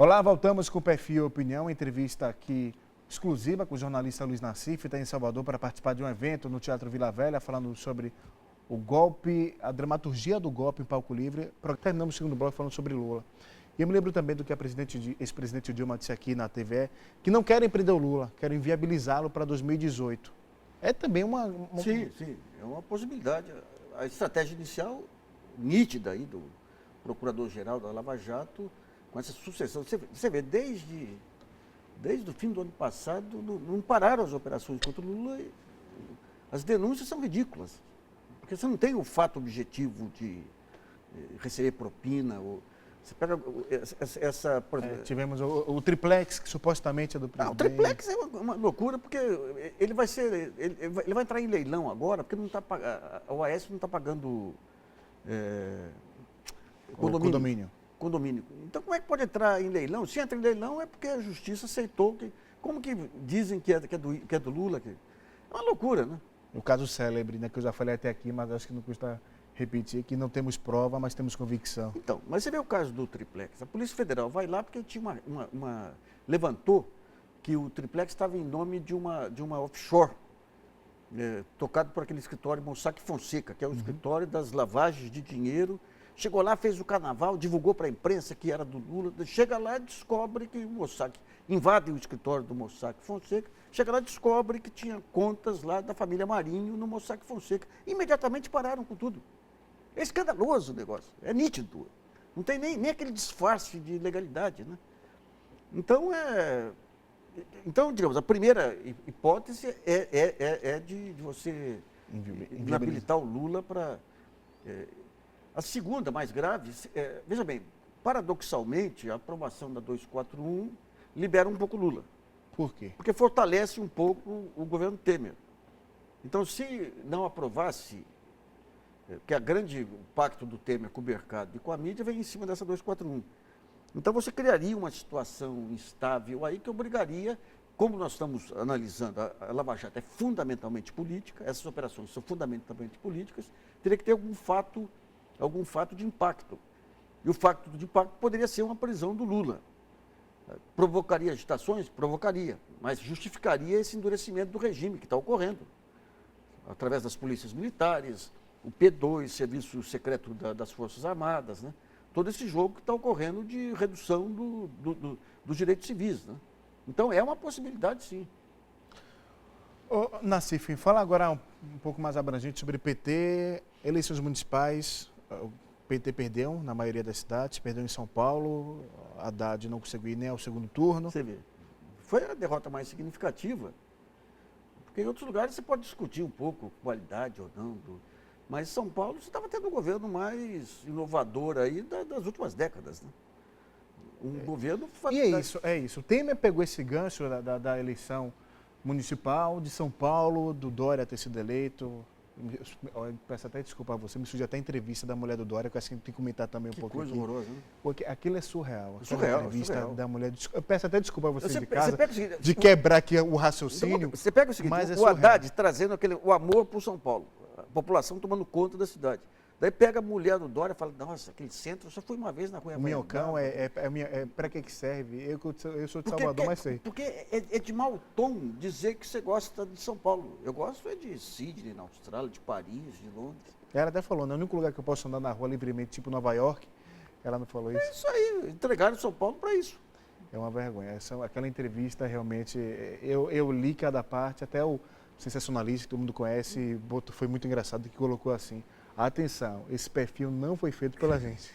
Olá, voltamos com o Perfil Opinião, entrevista aqui exclusiva com o jornalista Luiz Nassif, está em Salvador para participar de um evento no Teatro Vila Velha, falando sobre o golpe, a dramaturgia do golpe em palco livre. Terminamos o segundo bloco falando sobre Lula. E eu me lembro também do que a ex-presidente Dilma disse aqui na TV, que não querem prender o Lula, querem viabilizá-lo para 2018. É também uma... Sim, é uma possibilidade. A estratégia inicial, nítida aí do Procurador-Geral da Lava Jato, com essa sucessão. Você vê, desde o fim do ano passado, não pararam as operações contra o Lula. As denúncias são ridículas, porque você não tem o fato objetivo de receber propina. Você pega essa... tivemos o triplex, que supostamente é do presidente. O triplex é uma loucura, porque ele vai entrar em leilão agora, porque a OAS não está pagando condomínio. Então, como é que pode entrar em leilão? Se entra em leilão, é porque a justiça aceitou. Como que dizem que é do Lula? É uma loucura, né? O caso célebre, né, que eu já falei até aqui, mas acho que não custa repetir, que não temos prova, mas temos convicção. Então, mas você vê o caso do triplex. A Polícia Federal vai lá porque tinha levantou que o triplex estava em nome de uma offshore, tocado por aquele escritório Mossack Fonseca, que é o escritório das lavagens de dinheiro. Chegou lá, fez o carnaval, divulgou para a imprensa que era do Lula. Chega lá e descobre que o Mossack invade o escritório do Mossack Fonseca. Chega lá e descobre que tinha contas lá da família Marinho no Mossack Fonseca. Imediatamente pararam com tudo. É escandaloso o negócio, é nítido. Não tem nem aquele disfarce de legalidade, né? Então, digamos, a primeira hipótese é de você inabilitar o Lula para... A segunda, mais grave, veja bem, paradoxalmente, a aprovação da 241 libera um pouco Lula. Por quê? Porque fortalece um pouco o governo Temer. Então, se não aprovasse, que o pacto do Temer com o mercado e com a mídia vem em cima dessa 241. Então, você criaria uma situação instável aí que obrigaria, como nós estamos analisando, a Lava Jato é fundamentalmente política, essas operações são fundamentalmente políticas, teria que ter algum fato de impacto. E o fato de impacto poderia ser uma prisão do Lula. Provocaria agitações? Provocaria, mas justificaria esse endurecimento do regime que está ocorrendo, através das polícias militares, o P2, Serviço Secreto das Forças Armadas, né? Todo esse jogo que está ocorrendo de redução dos direitos civis. Né? Então, é uma possibilidade, sim. Nassif, fala agora um pouco mais abrangente sobre PT, eleições municipais. O PT perdeu na maioria das cidades, perdeu em São Paulo, Haddad não conseguiu ir nem ao segundo turno. Você vê, foi a derrota mais significativa, porque em outros lugares você pode discutir um pouco qualidade ou não, mas São Paulo você estava tendo um governo mais inovador aí das últimas décadas, né? Um governo... E é isso. O Temer pegou esse gancho da eleição municipal de São Paulo, do Dória ter sido eleito. Eu peço até desculpa a você, me surgiu até a entrevista da mulher do Dória, que eu acho que tem que comentar também um pouco. Que coisa horrorosa, né? Porque aquilo é surreal. Surreal. Da mulher. Eu peço até desculpa a você de casa, seguinte, de quebrar aqui o raciocínio. Você pega o seguinte, o Haddad trazendo o amor para o São Paulo, a população tomando conta da cidade. Daí pega a mulher do Dória e fala, nossa, aquele centro, eu só fui uma vez na Rua. O Minhocão para que serve? Eu sou de Salvador, mas sei. Porque é de mau tom dizer que você gosta de São Paulo. Eu gosto de Sydney, na Austrália, de Paris, de Londres. Ela até falou, no único lugar que eu posso andar na rua livremente, tipo Nova York, ela não falou isso. É isso aí, entregaram São Paulo para isso. É uma vergonha. Aquela entrevista realmente, eu li cada parte, até o sensacionalista, que todo mundo conhece, foi muito engraçado que colocou assim. Atenção, esse perfil não foi feito pela gente.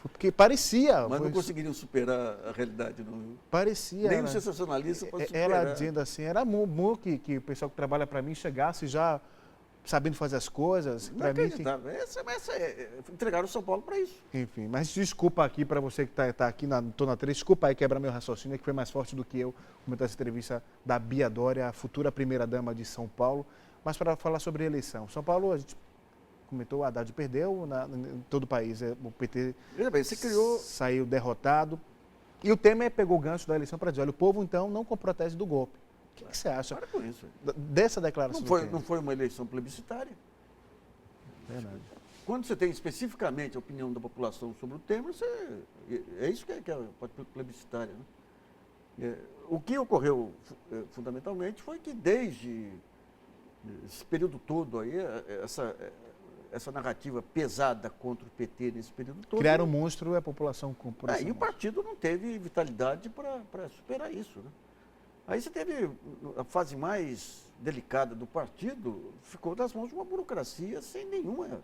Porque parecia. Mas não conseguiriam superar a realidade, não. Parecia. Nem o sensacionalista pode superar. Ela dizendo assim, era amor que o pessoal que trabalha para mim chegasse já sabendo fazer as coisas. Não acreditável. Entregaram o São Paulo para isso. Enfim, mas desculpa aqui para você que está aqui na Tona 3, desculpa aí quebrar meu raciocínio, que foi mais forte do que eu comentar essa entrevista da Bia Dória, a futura primeira-dama de São Paulo. Mas para falar sobre a eleição, São Paulo, a gente comentou, o Haddad perdeu em todo o país, o PT saiu derrotado. E o Temer pegou o gancho da eleição para dizer, olha, o povo então não comprou a tese do golpe. O que você acha para com isso dessa declaração? Não foi uma eleição plebiscitária. Verdade. quando você tem especificamente a opinião da população sobre o tema, é isso que é a plebiscitária. Né? O que ocorreu fundamentalmente foi que desde esse período todo aí, essa narrativa pesada contra o PT nesse período todo. Criar um monstro, a população por E o partido não teve vitalidade para superar isso. Né? Aí você teve a fase mais delicada do partido, ficou nas mãos de uma burocracia sem nenhuma.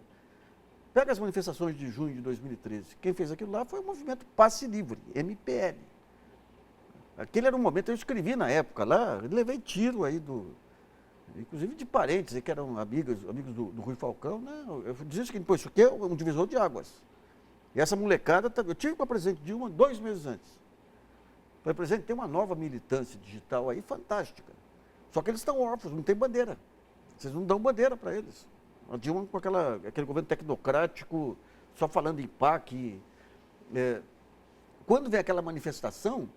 Pega as manifestações de junho de 2013. Quem fez aquilo lá foi o movimento Passe Livre, MPL. Aquele era um momento, eu escrevi na época lá, levei tiro aí inclusive de parentes, que eram amigos do Rui Falcão, né? Eu dizia o seguinte, pô, isso aqui é um divisor de águas. E essa molecada, eu tive com a presidente Dilma 2 meses antes. Falei, presidente, tem uma nova militância digital aí fantástica. Só que eles estão órfãos, não tem bandeira. Vocês não dão bandeira para eles. A Dilma com aquele governo tecnocrático, só falando em PAC. Quando vem aquela manifestação,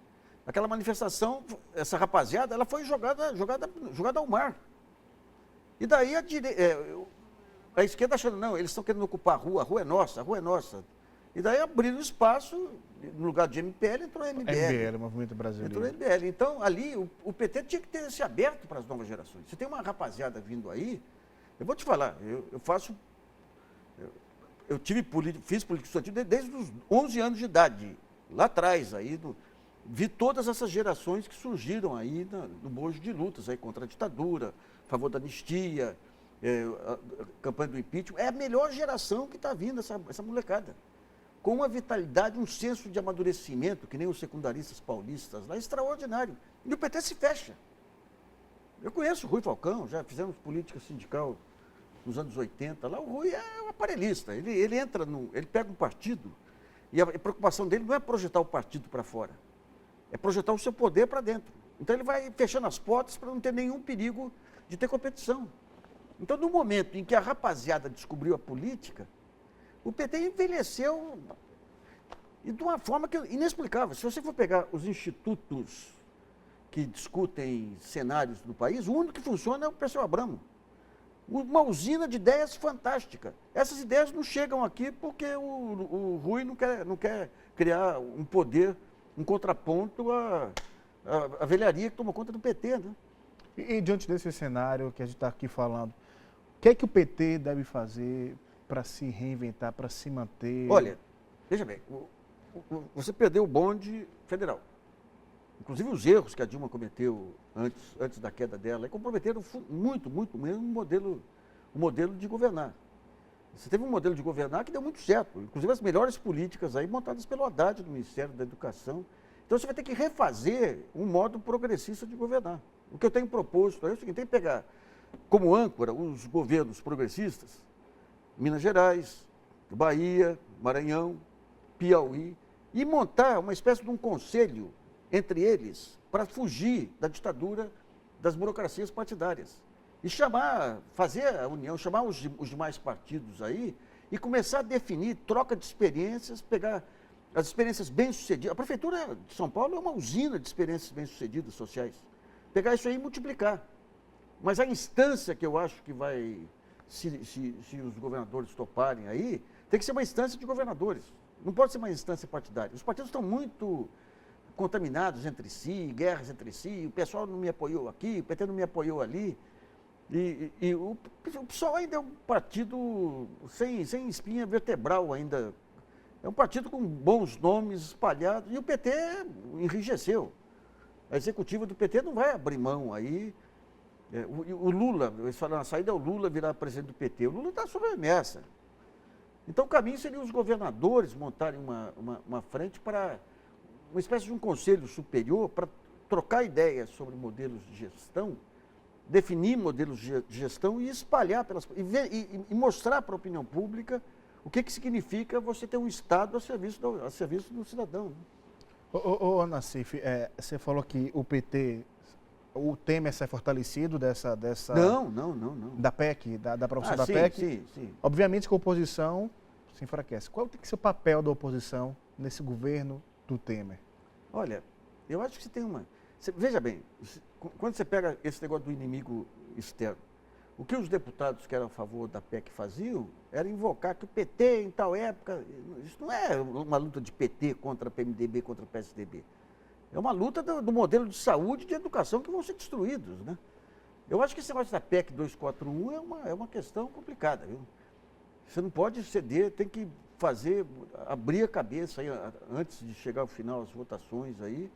essa rapaziada, ela foi jogada ao mar. E daí a esquerda achando, não, eles estão querendo ocupar a rua é nossa, a rua é nossa. E daí abriram espaço, no lugar de MPL, entrou MBL. MBL, Movimento Brasileiro. Entrou MBL. Então, ali, o PT tinha que ter se aberto para as novas gerações. Você tem uma rapaziada vindo aí, eu vou te falar, eu fiz política estudantil desde os 11 anos de idade, lá atrás, aí, vi todas essas gerações que surgiram aí no bojo de lutas aí contra a ditadura, a favor da anistia, a campanha do impeachment. É a melhor geração que está vindo, essa molecada. Com uma vitalidade, um senso de amadurecimento, que nem os secundaristas paulistas lá, extraordinário. E o PT se fecha. Eu conheço o Rui Falcão, já fizemos política sindical nos anos 80. Lá o Rui é um aparelhista. Ele pega um partido e a preocupação dele não é projetar o partido para fora, é projetar o seu poder para dentro. Então ele vai fechando as portas para não ter nenhum perigo de ter competição. Então, no momento em que a rapaziada descobriu a política, o PT envelheceu e de uma forma inexplicável. Se você for pegar os institutos que discutem cenários do país, o único que funciona é o Perseu Abramo. Uma usina de ideias fantástica. Essas ideias não chegam aqui porque o Rui não quer criar um poder, um contraponto à velharia que tomou conta do PT. Né? E diante desse cenário que a gente está aqui falando, o que é que o PT deve fazer para se reinventar, para se manter? Olha, veja bem, você perdeu o bonde federal. Inclusive os erros que a Dilma cometeu antes da queda dela, comprometeram muito mesmo o modelo de governar. Você teve um modelo de governar que deu muito certo, inclusive as melhores políticas aí montadas pelo Haddad do Ministério da Educação. Então você vai ter que refazer um modo progressista de governar. O que eu tenho proposto é o seguinte, tem que pegar como âncora os governos progressistas, Minas Gerais, Bahia, Maranhão, Piauí, e montar uma espécie de um conselho entre eles para fugir da ditadura das burocracias partidárias. E fazer a união, chamar os demais partidos aí e começar a definir troca de experiências, pegar as experiências bem-sucedidas. A Prefeitura de São Paulo é uma usina de experiências bem-sucedidas sociais. Pegar isso aí e multiplicar. Mas a instância que eu acho que vai, se os governadores toparem aí, tem que ser uma instância de governadores. Não pode ser uma instância partidária. Os partidos estão muito contaminados entre si, guerras entre si, o pessoal não me apoiou aqui, o PT não me apoiou ali. E o PSOL ainda é um partido sem espinha vertebral ainda. É um partido com bons nomes espalhados e o PT enrijeceu. A executiva do PT não vai abrir mão aí. O Lula, eles falam, a saída é o Lula virar presidente do PT. O Lula está sob ameaça. Então o caminho seria os governadores montarem uma frente para uma espécie de um conselho superior para trocar ideias sobre modelos de gestão, definir modelos de gestão e espalhar e mostrar para a opinião pública o que significa você ter um Estado a serviço do cidadão. Né? Ô Nassif, você falou que o PT, o Temer sai fortalecido dessa... Não. Da PEC, da aprovação da PEC. Sim. Obviamente que a oposição se enfraquece. Qual tem que ser o papel da oposição nesse governo do Temer? Olha, eu acho que você tem veja bem, quando você pega esse negócio do inimigo externo, O que os deputados que eram a favor da PEC faziam era invocar que o PT, em tal época, isso não é uma luta de PT contra PMDB, contra PSDB. É uma luta do modelo de saúde e de educação que vão ser destruídos, né? Eu acho que esse negócio da PEC 241 é uma questão complicada, viu? Você não pode ceder, tem que abrir a cabeça aí, antes de chegar ao final as votações aí.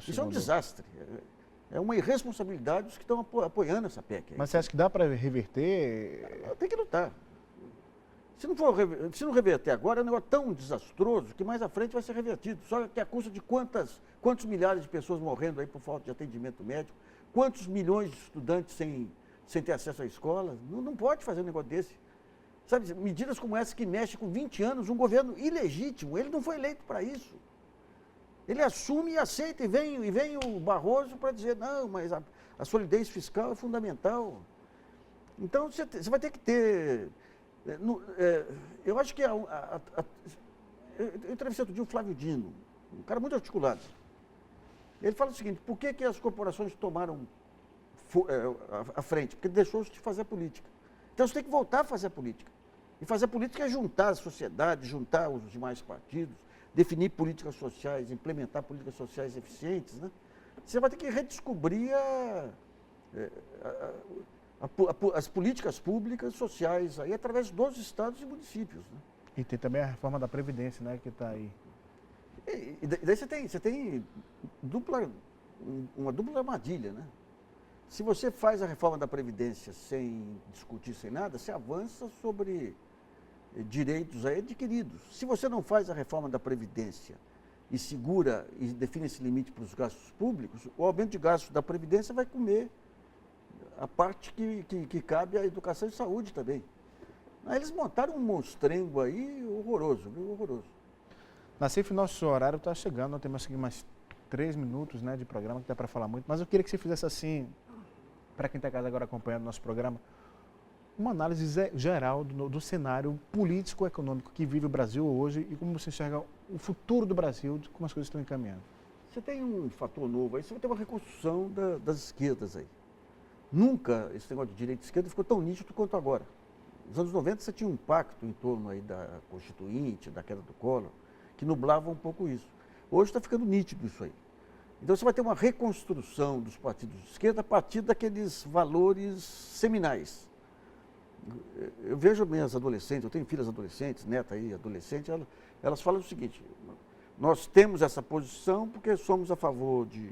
Isso é um desastre. É uma irresponsabilidade dos que estão apoiando essa PEC. Mas você acha que dá para reverter? Tem que lutar. Se não reverter agora, é um negócio tão desastroso que mais à frente vai ser revertido. Só que a custa de quantos milhares de pessoas morrendo aí por falta de atendimento médico, quantos milhões de estudantes sem ter acesso à escola. Não pode fazer um negócio desse. Sabe, medidas como essa que mexem com 20 anos, um governo ilegítimo, ele não foi eleito para isso. Ele assume e aceita, e vem o Barroso para dizer, não, mas a solidez fiscal é fundamental. Então, você vai ter que ter... eu acho que... eu entrevistei outro dia o Flávio Dino, um cara muito articulado. Ele fala o seguinte, por que as corporações tomaram a frente? Porque deixou de fazer política. Então, você tem que voltar a fazer política. E fazer política é juntar a sociedade, juntar os demais partidos, definir políticas sociais, implementar políticas sociais eficientes, né? Você vai ter que redescobrir as políticas públicas sociais aí através dos estados e municípios, né? E tem também a reforma da Previdência, né, que está aí. E daí você tem uma dupla armadilha, né? Se você faz a reforma da Previdência sem discutir, sem nada, você avança sobre direitos aí adquiridos. Se você não faz a reforma da Previdência e segura e define esse limite para os gastos públicos, o aumento de gastos da Previdência vai comer a parte que cabe à educação e saúde também. Aí eles montaram um monstrengo aí horroroso, viu? Horroroso. Nassif, nosso horário está chegando, nós temos aqui mais 3 minutos, né, de programa, que dá para falar muito, mas eu queria que você fizesse assim, para quem está em casa agora acompanhando o nosso programa, uma análise geral do cenário político-econômico que vive o Brasil hoje e como você enxerga o futuro do Brasil, de como as coisas estão encaminhando. Você tem um fator novo aí, você vai ter uma reconstrução das esquerdas aí. Nunca esse negócio de direita e esquerda ficou tão nítido quanto agora. Nos anos 90 você tinha um pacto em torno aí da Constituinte, da queda do Collor, que nublava um pouco isso. Hoje está ficando nítido isso aí. Então você vai ter uma reconstrução dos partidos de esquerda a partir daqueles valores seminais. Eu vejo minhas adolescentes, eu tenho filhas adolescentes, neta aí, adolescente, elas falam o seguinte, nós temos essa posição porque somos a favor de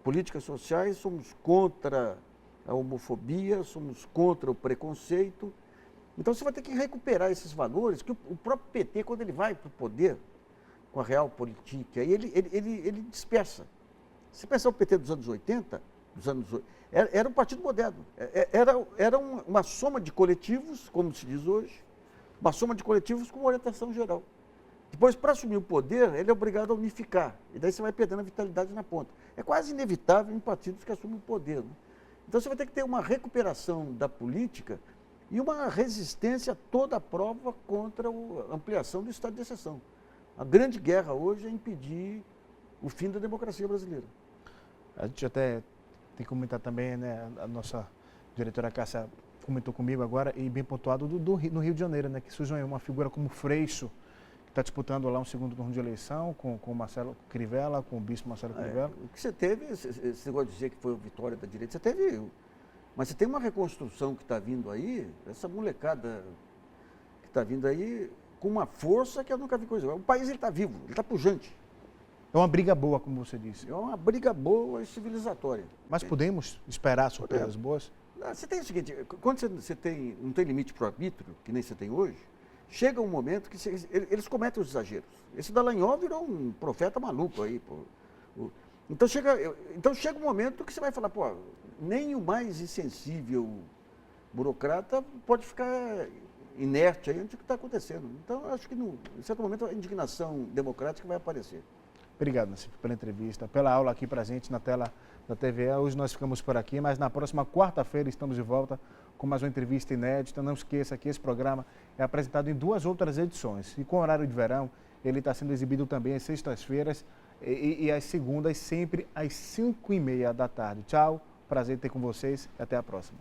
políticas sociais, somos contra a homofobia, somos contra o preconceito. Então você vai ter que recuperar esses valores que o próprio PT, quando ele vai para o poder, com a Realpolitik, aí ele dispersa. Se pensar o PT dos anos 80, era um partido moderno. Era uma soma de coletivos, como se diz hoje, uma soma de coletivos com orientação geral. Depois, para assumir o poder, ele é obrigado a unificar. E daí você vai perdendo a vitalidade na ponta. É quase inevitável em partidos que assumem o poder, né? Então você vai ter que ter uma recuperação da política e uma resistência toda a prova contra a ampliação do estado de exceção. A grande guerra hoje é impedir o fim da democracia brasileira. A gente até tem que comentar também, né, a nossa diretora Cássia comentou comigo agora, e bem pontuado, no Rio de Janeiro, né, que surge uma figura como Freixo, que está disputando lá um segundo turno de eleição com o Marcelo Crivella, com o bispo Marcelo Crivella. O que você teve, esse negócio de dizer que foi a vitória da direita, você teve, mas você tem uma reconstrução que está vindo aí, essa molecada que está vindo aí com uma força que eu nunca vi coisa igual. O país está vivo, ele está pujante. É uma briga boa, como você disse. É uma briga boa e civilizatória. Mas podemos esperar surpresas boas? Você tem o seguinte, quando você não tem limite para o arbítrio, que nem você tem hoje, chega um momento que eles cometem os exageros. Esse Dallagnol virou um profeta maluco aí. Então chega um momento que você vai falar, pô, nem o mais insensível burocrata pode ficar inerte aí ante o que está acontecendo. Então, eu acho que, em certo momento, a indignação democrática vai aparecer. Obrigado, Nassif, pela entrevista, pela aula aqui para a gente na tela da TVE. Hoje nós ficamos por aqui, mas na próxima quarta-feira estamos de volta com mais uma entrevista inédita. Não esqueça que esse programa é apresentado em 2 outras edições. E com horário de verão, ele está sendo exibido também às sextas-feiras e às segundas, sempre às 5h30 da tarde. Tchau, prazer em ter com vocês e até a próxima.